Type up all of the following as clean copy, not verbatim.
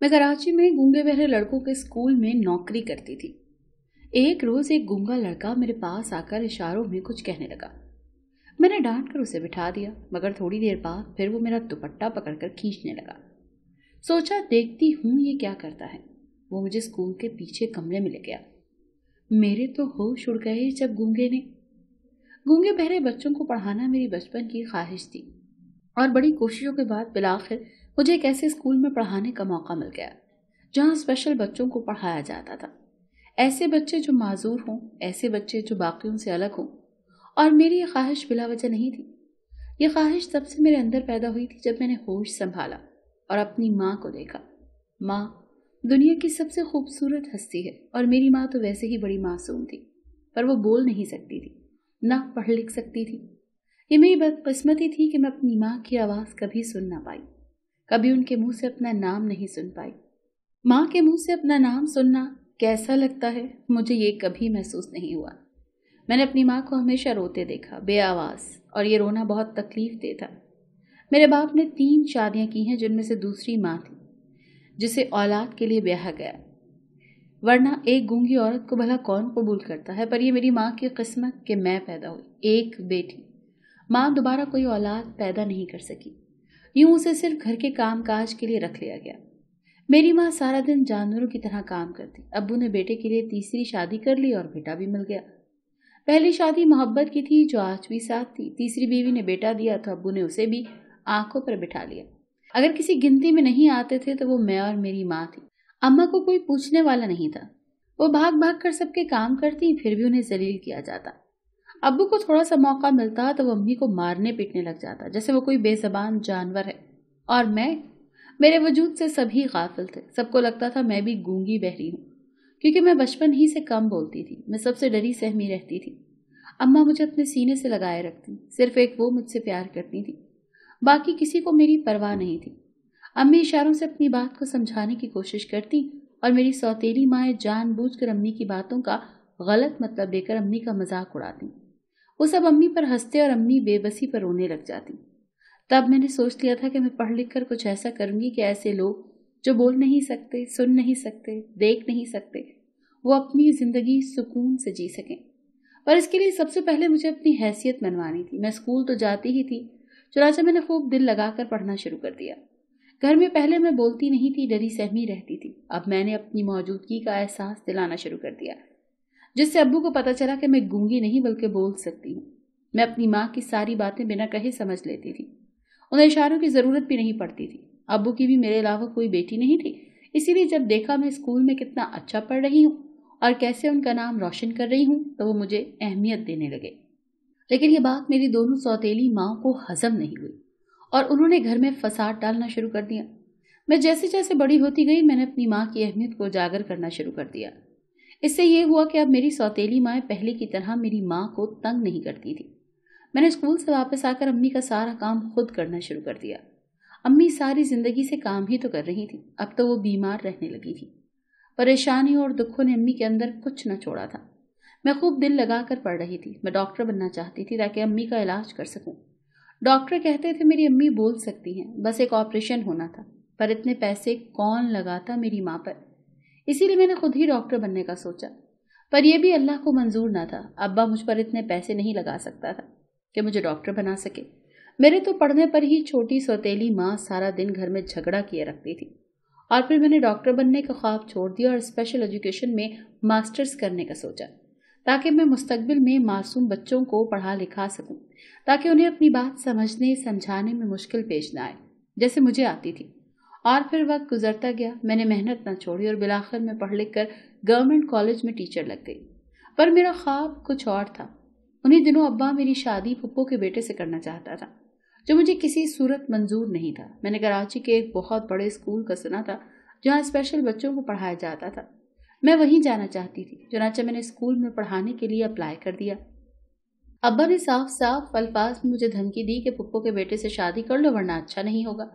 मैं कराची में गूंगे बहरे लड़कों के स्कूल में नौकरी करती थी। एक रोज एक गूंगा लड़का मेरे पास आकर इशारों में कुछ कहने लगा। मैंने डांट कर उसे बिठा दिया, मगर थोड़ी देर बाद फिर वो मेरा दुपट्टा पकड़कर खींचने लगा। सोचा देखती हूँ ये क्या करता है। वो मुझे स्कूल के पीछे कमरे में ले गया। मेरे तो होश उड़ गए जब गूंगे बहरे बच्चों को पढ़ाना मेरी बचपन की ख्वाहिश थी, और बड़ी कोशिशों के बाद बिलाखिर मुझे एक ऐसे स्कूल में पढ़ाने का मौका मिल गया जहाँ स्पेशल बच्चों को पढ़ाया जाता था। ऐसे बच्चे जो माजूर हों, ऐसे बच्चे जो बाकियों से अलग हों। और मेरी ये ख्वाहिश बिला वजह नहीं थी। ये ख्वाहिश तब से मेरे अंदर पैदा हुई थी जब मैंने होश संभाला और अपनी माँ को देखा। माँ दुनिया की सबसे खूबसूरत हस्ती है, और मेरी माँ तो वैसे ही बड़ी मासूम थी, पर वो बोल नहीं सकती थी, ना पढ़ लिख सकती थी। ये मेरी बदकिस्मती थी कि मैं अपनी माँ की आवाज़ कभी सुन ना पाई, कभी उनके मुंह से अपना नाम नहीं सुन पाई। माँ के मुंह से अपना नाम सुनना कैसा लगता है, मुझे ये कभी महसूस नहीं हुआ। मैंने अपनी माँ को हमेशा रोते देखा, बेआवाज़, और ये रोना बहुत तकलीफ दे था। मेरे बाप ने 3 शादियाँ की हैं, जिनमें से दूसरी माँ थी जिसे औलाद के लिए ब्याहा गया, वरना एक गूंगी औरत को भला कौन कबूल करता है। पर ये मेरी माँ की किस्मत कि मैं पैदा हुई, एक बेटी। माँ दोबारा कोई औलाद पैदा नहीं कर सकी, यूं उसे सिर्फ घर के काम काज के लिए रख लिया गया। मेरी माँ सारा दिन जानवरों की तरह काम करती। अब्बू ने बेटे के लिए तीसरी शादी कर ली और बेटा भी मिल गया। पहली शादी मोहब्बत की थी जो आज भी साथ थी। तीसरी बीवी ने बेटा दिया तो अब्बू ने उसे भी आंखों पर बिठा लिया। अगर किसी गिनती में नहीं आते थे तो वो मैं और मेरी माँ थी। अम्मा को कोई पूछने वाला नहीं था। वो भाग भाग कर सबके काम करती, फिर भी उन्हें जलील किया जाता। अब्बू को थोड़ा सा मौका मिलता तो वो अम्मी को मारने पीटने लग जाता, जैसे वो कोई बेज़बान जानवर है। और मेरे वजूद से सभी गाफिल थे। सबको लगता था मैं भी गूंगी बहरी हूँ, क्योंकि मैं बचपन ही से कम बोलती थी। मैं सबसे डरी सहमी रहती थी। अम्मा मुझे अपने सीने से लगाए रखती, सिर्फ एक वो मुझसे प्यार करती थी, बाकी किसी को मेरी परवाह नहीं थी। अम्मी इशारों से अपनी बात को समझाने की कोशिश करती, और मेरी सौतेली माएँ जानबूझकर अम्मी की बातों का गलत मतलब देकर अम्मी का मजाक उड़ाती। वो सब अम्मी पर हंसते और अम्मी बेबसी पर रोने लग जाती। तब मैंने सोच लिया था कि मैं पढ़ लिख कर कुछ ऐसा करूंगी कि ऐसे लोग जो बोल नहीं सकते, सुन नहीं सकते, देख नहीं सकते, वो अपनी जिंदगी सुकून से जी सकें। पर इसके लिए सबसे पहले मुझे अपनी हैसियत मनवानी थी। मैं स्कूल तो जाती ही थी, चुनाचे मैंने खूब दिल लगाकर पढ़ना शुरू कर दिया। घर में पहले मैं बोलती नहीं थी, डरी सहमी रहती थी। अब मैंने अपनी मौजूदगी का एहसास दिलाना शुरू कर दिया, जिससे अब्बू को पता चला कि मैं गूंगी नहीं बल्कि बोल सकती हूँ। मैं अपनी माँ की सारी बातें बिना कहे समझ लेती थी। उन्हें इशारों की जरूरत भी नहीं पड़ती थी। अब्बू की भी मेरे अलावा कोई बेटी नहीं थी, इसीलिए जब देखा मैं स्कूल में कितना अच्छा पढ़ रही हूँ और कैसे उनका नाम रोशन कर रही हूँ, तो वो मुझे अहमियत देने लगे। लेकिन ये बात मेरी दोनों सौतेली माँ को हजम नहीं हुई, और उन्होंने घर में फसाद डालना शुरू कर दिया। मैं जैसे जैसे बड़ी होती गई, मैंने अपनी माँ की अहमियत को उजागर करना शुरू कर दिया। इससे ये हुआ कि अब मेरी सौतेली माँ पहले की तरह मेरी माँ को तंग नहीं करती थी। मैंने स्कूल से वापस आकर अम्मी का सारा काम खुद करना शुरू कर दिया। अम्मी सारी जिंदगी से काम ही तो कर रही थी, अब तो वो बीमार रहने लगी थी। परेशानियों और दुखों ने अम्मी के अंदर कुछ न छोड़ा था। मैं खूब दिल लगाकर पढ़ रही थी। मैं डॉक्टर बनना चाहती थी ताकि अम्मी का इलाज कर सकूं। डॉक्टर कहते थे मेरी अम्मी बोल सकती हैं, बस एक ऑपरेशन होना था। पर इतने पैसे कौन लगाता मेरी माँ पर, इसीलिए मैंने खुद ही डॉक्टर बनने का सोचा। पर यह भी अल्लाह को मंजूर ना था। अब्बा मुझ पर इतने पैसे नहीं लगा सकता था कि मुझे डॉक्टर बना सके। मेरे तो पढ़ने पर ही छोटी सौतेली माँ सारा दिन घर में झगड़ा किए रखती थी। और फिर मैंने डॉक्टर बनने का ख्वाब छोड़ दिया और स्पेशल एजुकेशन में मास्टर्स करने का सोचा, ताकि मैं मुस्तकबिल में मासूम बच्चों को पढ़ा लिखा सकूं, ताकि उन्हें अपनी बात समझने समझाने में मुश्किल पेश न आए, जैसे मुझे आती थी। और फिर वक्त गुजरता गया, मैंने मेहनत न छोड़ी और बिलाखिर में पढ़ लिख कर गवर्नमेंट कॉलेज में टीचर लग गई। पर मेरा ख्वाब कुछ और था। उन्हीं दिनों अब्बा मेरी शादी फुप्पो के बेटे से करना चाहता था, जो मुझे किसी सूरत मंजूर नहीं था। मैंने कराची के एक बहुत बड़े स्कूल का सुना था जहाँ स्पेशल बच्चों को पढ़ाया जाता था। मैं वहीं जाना चाहती थी। चुनांचे मैंने स्कूल में पढ़ाने के लिए अप्लाई कर दिया। अब्बा ने साफ साफ अल्फाज में मुझे धमकी दी कि फुप्पो के बेटे से शादी कर लो, वरना अच्छा नहीं होगा।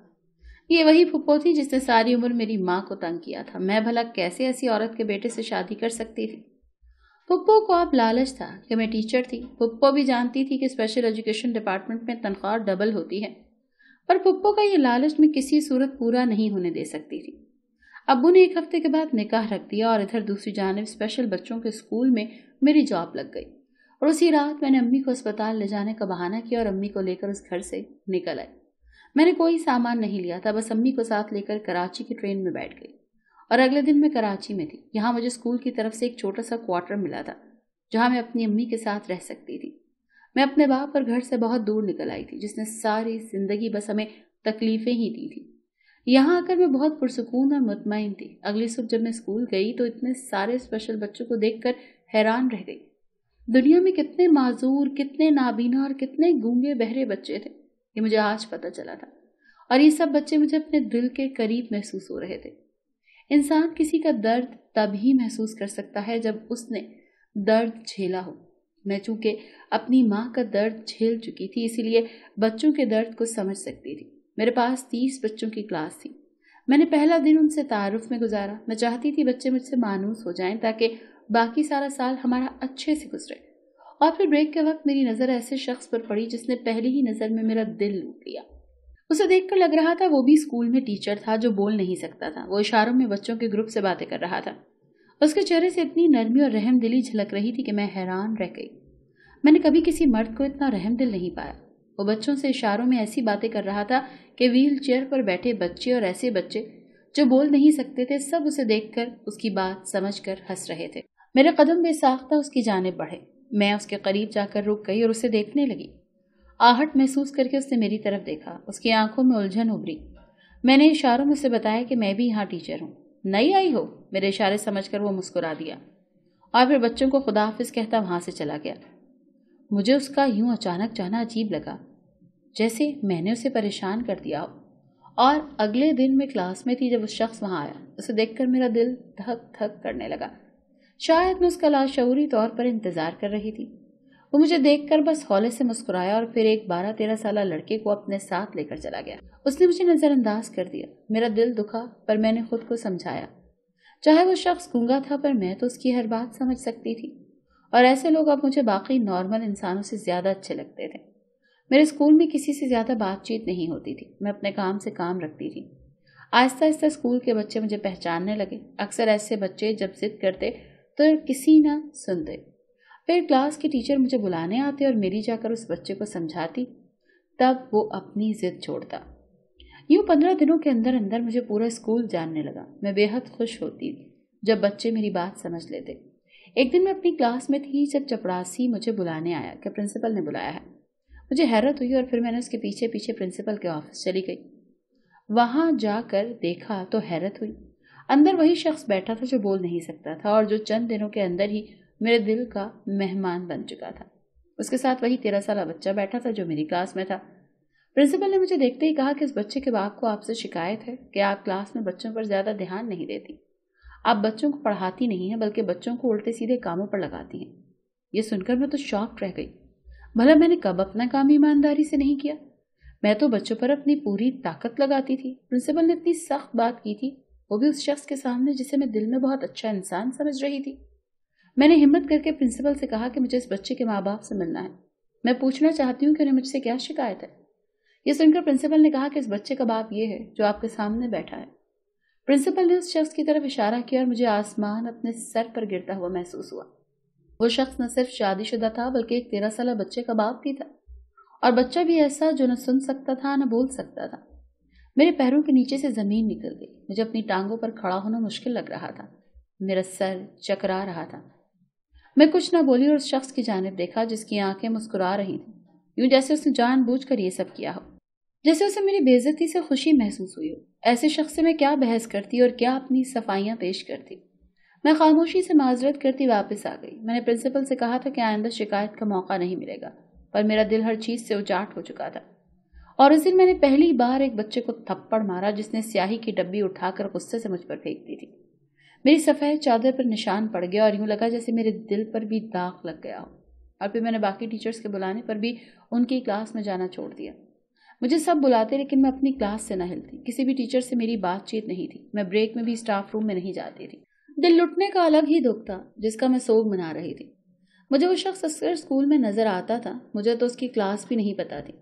ये वही फुप्पो थी जिसने सारी उम्र मेरी माँ को तंग किया था। मैं भला कैसे ऐसी औरत के बेटे से शादी कर सकती थी। फुप्पो को अब लालच था कि मैं टीचर थी। फुप्पो भी जानती थी कि स्पेशल एजुकेशन डिपार्टमेंट में तनख्वाह डबल होती है, पर फुप्पो का ये लालच मैं किसी सूरत पूरा नहीं होने दे सकती थी। अब्बू ने 1 हफ्ते के बाद निकाह रख दिया और इधर दूसरी जानिब स्पेशल बच्चों के स्कूल में मेरी जॉब लग गई। और उसी रात मैंने अम्मी को अस्पताल ले जाने का बहाना किया और अम्मी को लेकर उस घर से निकल आई। मैंने कोई सामान नहीं लिया था, बस अम्मी को साथ लेकर कराची की ट्रेन में बैठ गई। और अगले दिन मैं कराची में थी। यहाँ मुझे स्कूल की तरफ से एक छोटा सा क्वार्टर मिला था जहाँ मैं अपनी अम्मी के साथ रह सकती थी। मैं अपने बाप और घर से बहुत दूर निकल आई थी, जिसने सारी जिंदगी बस हमें तकलीफें ही दी थी। यहाँ आकर मैं बहुत पुरसुकून और मुतमईन थी। अगली सुबह जब मैं स्कूल गई तो इतने सारे स्पेशल बच्चों को देखकर हैरान रह गई। दुनिया में कितने माजूर, कितने नाबीना और कितने गूंगे बहरे बच्चे थे, ये मुझे आज पता चला था। और ये सब बच्चे मुझे अपने दिल के करीब महसूस हो रहे थे। इंसान किसी का दर्द तभी महसूस कर सकता है जब उसने दर्द झेला हो। मैं चूंकि अपनी माँ का दर्द झेल चुकी थी, इसीलिए बच्चों के दर्द को समझ सकती थी। मेरे पास 30 बच्चों की क्लास थी। मैंने पहला दिन उनसे तारुफ में गुजारा। मैं चाहती थी बच्चे मुझसे मानूस हो जाएं ताकि बाकी सारा साल हमारा अच्छे से गुजरे। और फिर ब्रेक के वक्त मेरी नज़र ऐसे शख्स पर पड़ी जिसने पहली ही नज़र में मेरा दिल लूट लिया। उसे देखकर लग रहा था वो भी स्कूल में टीचर था जो बोल नहीं सकता था। वो इशारों में बच्चों के ग्रुप से बातें कर रहा था। उसके चेहरे से इतनी नरमी और रहम दिली झलक रही थी कि मैं हैरान रह गई। मैंने कभी किसी मर्द को इतना रहम दिल नहीं पाया। वो बच्चों से इशारों में ऐसी बातें कर रहा था कि व्हील चेयर पर बैठे बच्चे और ऐसे बच्चे जो बोल नहीं सकते थे, सब उसे देखकर उसकी बात समझकर हंस रहे थे। मेरे कदम बेसाख्ता उसकी जानिब बढ़े। मैं उसके करीब जाकर रुक गई और उसे देखने लगी। आहट महसूस करके उसने मेरी तरफ देखा। उसकी आंखों में उलझन उभरी। मैंने इशारों में उसे बताया कि मैं भी यहाँ टीचर हूँ। नई आई हो? मेरे इशारे समझकर वो मुस्कुरा दिया और फिर बच्चों को खुदा हाफिज कहता वहां से चला गया। मुझे उसका यूं अचानक जाना अजीब लगा, जैसे मैंने उसे परेशान कर दिया हो। और अगले दिन मैं क्लास में थी जब उस शख्स वहां आया। उसे देखकर मेरा दिल धक धक करने लगा। शायद मैं उसका लाशऊरी तौर पर इंतजार कर रही थी। वो मुझे देखकर बस हौले से मुस्कुराया और फिर एक 12-13 साल लड़के को अपने साथ लेकर चला गया। उसने मुझे नजरअंदाज कर दिया। मेरा दिल दुखा, पर मैंने खुद को समझाया। चाहे वो शख्स गूंगा था, पर मैं तो उसकी हर बात समझ सकती थी। और ऐसे लोग अब मुझे बाकी नॉर्मल इंसानों से ज्यादा अच्छे लगते थे। मेरे स्कूल में किसी से ज्यादा बातचीत नहीं होती थी। मैं अपने काम से काम रखती थी। आहिस्ता आहिस्ता स्कूल के बच्चे मुझे पहचानने लगे। अक्सर ऐसे बच्चे जब जिद करते तो किसी ना सुनते। फिर क्लास के टीचर मुझे बुलाने आते और मेरी जाकर उस बच्चे को समझाती, तब वो अपनी जिद छोड़ता। यूं 15 दिनों के अंदर अंदर मुझे पूरा स्कूल जानने लगा। मैं बेहद खुश होती जब बच्चे मेरी बात समझ लेते। एक दिन मैं अपनी क्लास में थी जब चपरासी मुझे बुलाने आया कि प्रिंसिपल ने बुलाया है। मुझे हैरत हुई और फिर मैंने उसके पीछे पीछे प्रिंसिपल के ऑफिस चली गई। वहां जाकर देखा तो हैरत हुई। अंदर वही शख्स बैठा था जो बोल नहीं सकता था और जो चंद दिनों के अंदर ही मेरे दिल का मेहमान बन चुका था। उसके साथ वही 13 साल बच्चा बैठा था जो मेरी क्लास में था। प्रिंसिपल ने मुझे देखते ही कहा कि इस बच्चे के बाप को आपसे शिकायत है कि आप क्लास में बच्चों पर ज्यादा ध्यान नहीं देती। आप बच्चों को पढ़ाती नहीं है, बल्कि बच्चों को उल्टे सीधे कामों पर लगाती हैं। ये सुनकर मैं तो शॉक रह गई। भला मैंने कब अपना काम ईमानदारी से नहीं किया? मैं तो बच्चों पर अपनी पूरी ताकत लगाती थी। प्रिंसिपल ने इतनी सख्त बात की थी, वो भी उस शख्स के सामने जिसे मैं दिल में बहुत अच्छा इंसान समझ रही थी। मैंने हिम्मत करके प्रिंसिपल से कहा कि मुझे इस बच्चे के माँ बाप से मिलना है। मैं पूछना चाहती हूँ कि उन्हें मुझसे क्या शिकायत है। ये सुनकर प्रिंसिपल ने कहा कि इस बच्चे का बाप ये है जो आपके सामने बैठा है। प्रिंसिपल ने उस शख्स की तरफ इशारा किया और मुझे आसमान अपने सर पर गिरता हुआ महसूस हुआ। वो शख्स न सिर्फ शादीशुदा था, बल्कि एक 13 साल बच्चे का बाप भी था। और बच्चा भी ऐसा जो न सुन सकता था न बोल सकता था। मेरे पैरों के नीचे से जमीन निकल गई। मुझे अपनी टांगों पर खड़ा होना मुश्किल लग रहा था। मेरा सर चकरा रहा था। मैं कुछ न बोली और उस शख्स की जानिब देखा जिसकी आंखें मुस्कुरा रही थी, यूं जैसे उसने जानबूझकर ये सब किया हो, जैसे उसे मेरी बेइज्जती से खुशी महसूस हुई हो। ऐसे शख्स से मैं क्या बहस करती और क्या अपनी सफाइयां पेश करती। मैं खामोशी से माजरत करती वापस आ गई। मैंने प्रिंसिपल से कहा था कि आइंदा शिकायत का मौका नहीं मिलेगा, पर मेरा दिल हर चीज से उजाट हो चुका था। और उस दिन मैंने पहली बार एक बच्चे को थप्पड़ मारा जिसने स्याही की डब्बी उठाकर गुस्से से मुझ पर फेंक दी थी। मेरी सफेद चादर पर निशान पड़ गया और यूं लगा जैसे मेरे दिल पर भी दाग लग गया हो। और फिर मैंने बाकी टीचर्स के बुलाने पर भी उनकी क्लास में जाना छोड़ दिया। मुझे सब बुलाते, लेकिन मैं अपनी क्लास से न हिलती। किसी भी टीचर से मेरी बातचीत नहीं थी। मैं ब्रेक में भी स्टाफ रूम में नहीं जाती थी। दिल लुटने का अलग ही दुख था जिसका मैं सोग मना रही थी। मुझे वो शख्स अक्सर स्कूल में नजर आता था। मुझे तो उसकी क्लास भी नहीं पता थी।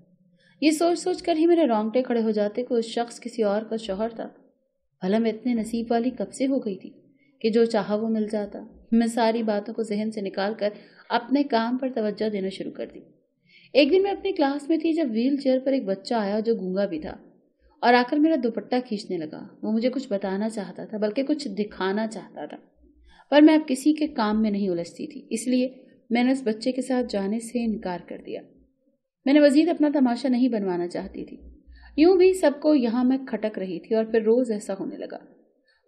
ये सोच सोच कर ही मेरे रोंगटे खड़े हो जाते कि उस शख्स किसी और का शौहर था। भला मैं इतने नसीब वाली कब से हो गई थी कि जो चाहा वो मिल जाता। मैं सारी बातों को जहन से निकाल कर अपने काम पर तवज्जो देना शुरू कर दी। एक दिन मैं अपनी क्लास में थी जब व्हील चेयर पर एक बच्चा आया जो गूंगा भी था और आकर मेरा दुपट्टा खींचने लगा। वो मुझे कुछ बताना चाहता था, बल्कि कुछ दिखाना चाहता था, पर मैं अब किसी के काम में नहीं उलझती थी, इसलिए मैंने उस बच्चे के साथ जाने से इनकार कर दिया। मैंने मजीद अपना तमाशा नहीं बनवाना चाहती थी। यूं भी सबको यहाँ मैं खटक रही थी और फिर रोज ऐसा होने लगा।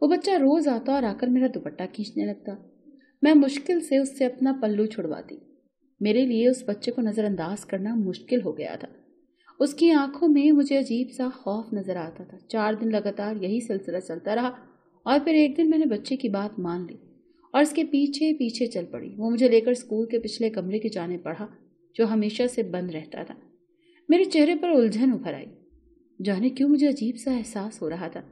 वो बच्चा रोज आता और आकर मेरा दुपट्टा खींचने लगता। मैं मुश्किल से उससे अपना पल्लू छुड़वाती। मेरे लिए उस बच्चे को नजरअंदाज करना मुश्किल हो गया था। उसकी आंखों में मुझे अजीब सा खौफ नजर आता था। 4 दिन लगातार यही सिलसिला चलता रहा और फिर एक दिन मैंने बच्चे की बात मान ली और इसके पीछे पीछे चल पड़ी। वो मुझे लेकर स्कूल के पिछले कमरे की जाने पड़ा जो हमेशा से बंद रहता था। मेरे चेहरे पर उलझन उभर आई। जाने क्यों मुझे अजीब सा एहसास हो रहा था।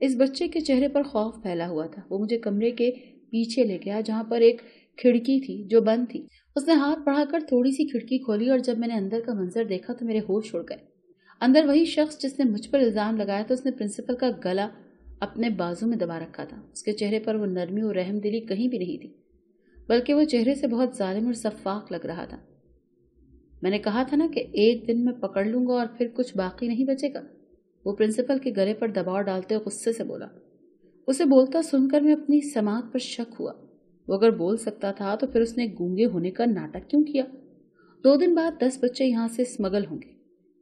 इस बच्चे के चेहरे पर खौफ फैला हुआ था। वो मुझे कमरे के पीछे ले गया जहां पर एक खिड़की थी जो बंद थी। उसने हाथ बढ़ाकर थोड़ी सी खिड़की खोली और जब मैंने अंदर का मंजर देखा तो मेरे होश उड़ गए। अंदर वही शख्स जिसने मुझ पर इल्जाम लगाया था। उसने प्रिंसिपल का गला अपने बाजू में दबा रखा था। उसके चेहरे पर वो नरमी और रहमदिली कहीं भी नहीं थी, बल्कि वो चेहरे से बहुत जालिम और सफाक लग रहा था। मैंने कहा था ना कि एक दिन मैं पकड़ लूंगा और फिर कुछ बाकी नहीं बचेगा। वो प्रिंसिपल के गले पर दबाव डालते हुए गुस्से से बोला। उसे बोलता सुनकर मैं अपनी समात पर शक हुआ। वो अगर बोल सकता था तो फिर उसने गूंगे होने का नाटक क्यों किया। 2 दिन बाद 10 बच्चे यहाँ से स्मगल होंगे।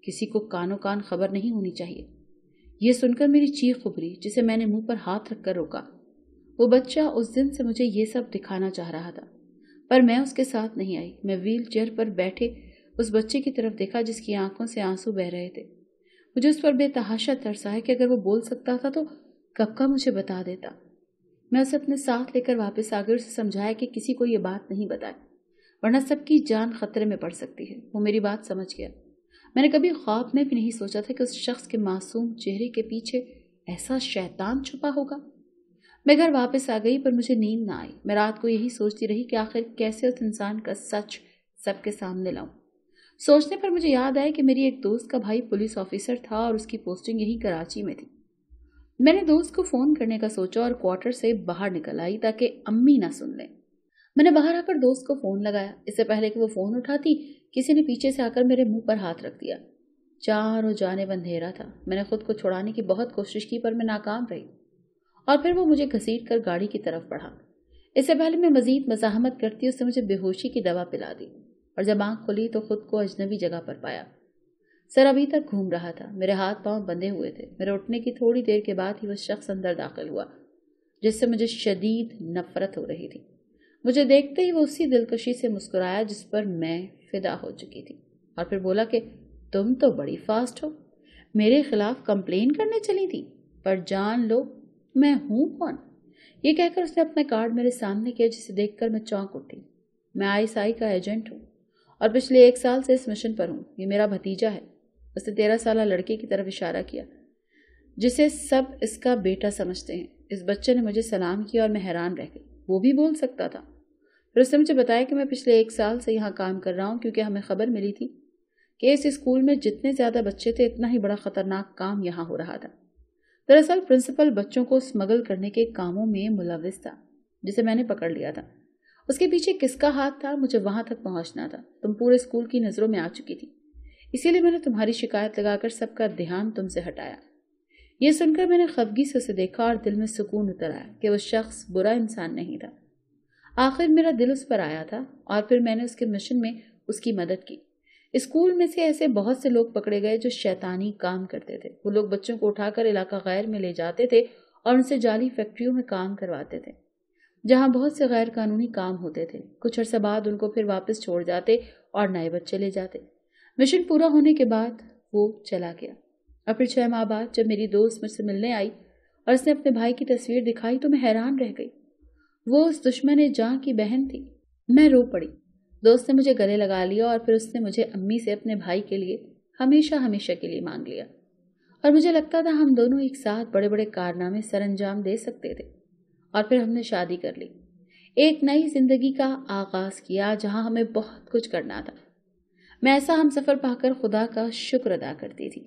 किसी को कानो कान खबर नहीं होनी चाहिए। ये सुनकर मेरी चीख उभरी जिसे मैंने मुंह पर हाथ रखकर रोका। वो बच्चा उस दिन से मुझे ये सब दिखाना चाह रहा था, पर मैं उसके साथ नहीं आई। मैं व्हील चेयर पर बैठे उस बच्चे की तरफ देखा जिसकी आंखों से आंसू बह रहे थे। मुझे उस पर बेतहाशा तरस आया कि अगर वो बोल सकता था तो कब का मुझे बता देता। मैं उसे अपने साथ लेकर वापस आ गई। उसे समझाया कि किसी को ये बात नहीं बताए, वरना सबकी जान खतरे में पड़ सकती है। वो मेरी बात समझ गया। मैंने कभी ख्वाब में भी नहीं सोचा था कि उस शख्स के मासूम चेहरे के पीछे ऐसा शैतान छुपा होगा। मैं घर वापस आ गई, पर मुझे नींद ना आई। मैं रात को यही सोचती रही कि आखिर कैसे उस इंसान का सच सबके सामने लाऊं। सोचने पर मुझे याद आया कि मेरी एक दोस्त का भाई पुलिस ऑफिसर था और उसकी पोस्टिंग यही कराची में थी। मैंने दोस्त को फोन करने का सोचा और क्वार्टर से बाहर निकल आई ताकि अम्मी ना सुन लें। मैंने बाहर आकर दोस्त को फोन लगाया। इससे पहले कि वो फोन उठाती, किसी ने पीछे से आकर मेरे मुंह पर हाथ रख दिया। चारों जानिब अंधेरा था। मैंने खुद को छुड़ाने की बहुत कोशिश की, पर मैं नाकाम रही और फिर वो मुझे घसीट कर गाड़ी की तरफ बढ़ा। इससे पहले मैं मजीद मज़ाहमत करती उसने मुझे बेहोशी की दवा पिला दी और जब आंख खुली तो खुद को अजनबी जगह पर पाया। सर अभी तक घूम रहा था। मेरे हाथ पांव बंधे हुए थे। मेरे उठने की थोड़ी देर के बाद ही वह शख्स अंदर दाखिल हुआ जिससे मुझे शदीद नफरत हो रही थी। मुझे देखते ही वो उसी दिलकशी से मुस्कुराया जिस पर मैं फिदा हो चुकी थी और फिर बोला कि तुम तो बड़ी फास्ट हो, मेरे खिलाफ कंप्लेन करने चली थी, पर जान लो मैं हूं कौन। ये कहकर उसने अपना कार्ड मेरे सामने किया जिसे देखकर मैं चौंक उठी। मैं ISI का एजेंट हूँ और पिछले 1 साल से इस मिशन पर हूँ। ये मेरा भतीजा है। उसने 13 साल लड़के की तरफ इशारा किया जिसे सब इसका बेटा समझते हैं। इस बच्चे ने मुझे सलाम किया और मैं हैरान रह गई। वो भी बोल सकता था। फिर उसने मुझे बताया कि मैं पिछले 1 साल से यहाँ काम कर रहा हूँ क्योंकि हमें खबर मिली थी कि इस स्कूल में जितने ज्यादा बच्चे थे इतना ही बड़ा खतरनाक काम यहाँ हो रहा था। दरअसल प्रिंसिपल बच्चों को स्मगल करने के कामों में मुलविस था जिसे मैंने पकड़ लिया था। उसके पीछे किसका हाथ था मुझे वहां तक पहुंचना था। तुम पूरे स्कूल की नजरों में आ चुकी थी, इसीलिए मैंने तुम्हारी शिकायत लगाकर सबका ध्यान तुमसे हटाया। ये सुनकर मैंने खफगी से उसे देखा और दिल में सुकून उतर आया कि वो शख्स बुरा इंसान नहीं था। आखिर मेरा दिल उस पर आया था और फिर मैंने उसके मिशन में उसकी मदद की। स्कूल में से ऐसे बहुत से लोग पकड़े गए जो शैतानी काम करते थे। वो लोग बच्चों को उठाकर इलाका गैर में ले जाते थे और उनसे जाली फैक्ट्रियों में काम करवाते थे जहां बहुत से गैर कानूनी काम होते थे। कुछ अर्सा बाद उनको फिर वापस छोड़ जाते और नए बच्चे ले जाते। मिशन पूरा होने के बाद वो चला गया और फिर 6 माह बाद जब मेरी दोस्त मुझसे मिलने आई और उसने अपने भाई की तस्वीर दिखाई तो मैं हैरान रह गई। वो उस दुश्मन जान की बहन थी। मैं रो पड़ी। दोस्त ने मुझे गले लगा लिया और फिर उसने मुझे अम्मी से अपने भाई के लिए हमेशा हमेशा के लिए मांग लिया और मुझे लगता था हम दोनों एक साथ बड़े बड़े कारनामे सरअंजाम दे सकते थे। और फिर हमने शादी कर ली, एक नई जिंदगी का आगाज किया जहां हमें बहुत कुछ करना था। मैं ऐसा हम सफर पाकर खुदा का शुक्र अदा करती थी।